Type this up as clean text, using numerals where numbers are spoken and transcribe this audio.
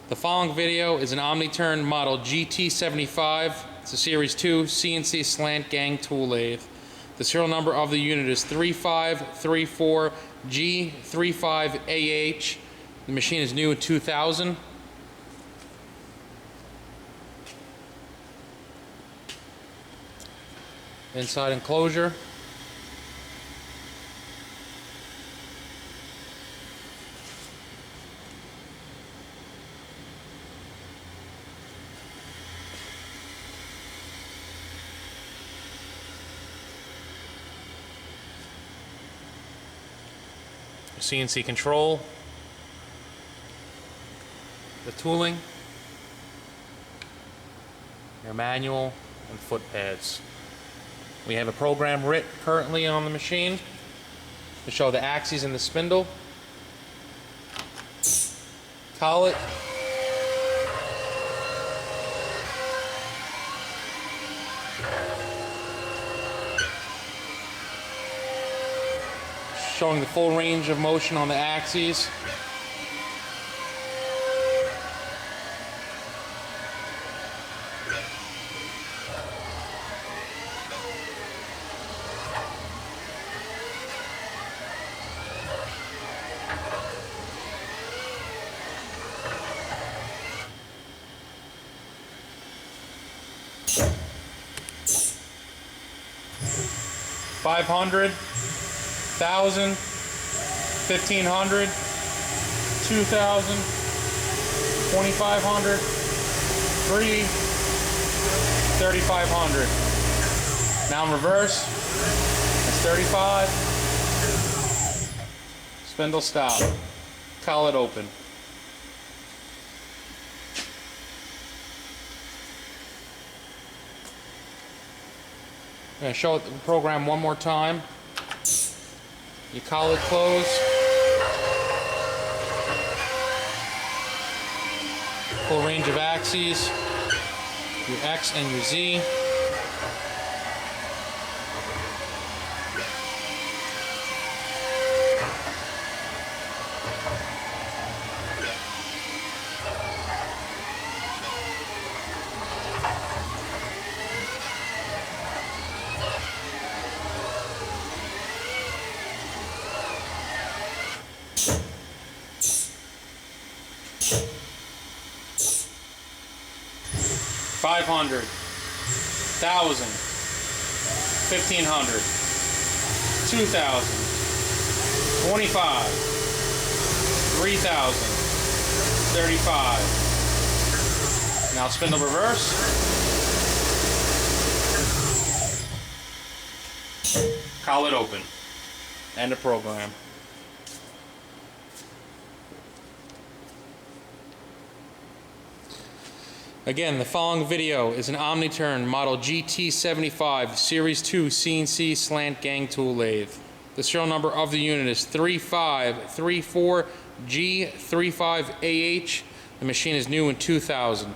The following video is an OMNI model GT-75. It's a Series 2 CNC slant gang tool lathe. The serial number of the unit is 3534G35AH. The machine is new in 2000. Inside enclosure. CNC control, the tooling, your manual, and foot pads. We have a program writ currently on the machine to show the axes and the spindle, collet, showing the full range of motion on the axes. $500, $1,000, $1,500, $2,000, $2,500, $3,000, $3,500. Now in reverse, that's 35. Spindle stop. Collet open. I'm going to show the program one more time. Your collet close. Full range of axes. Your X and your Z. $500, $1,000, $1,500, $2,000, $25, $3,000, $35. Now spindle reverse. Collet open. End of program. Again, the following video is an OMNI model GT-75 Series 2 CNC slant gang tool lathe. The serial number of the unit is 3534G35AH. The machine is new in 2000.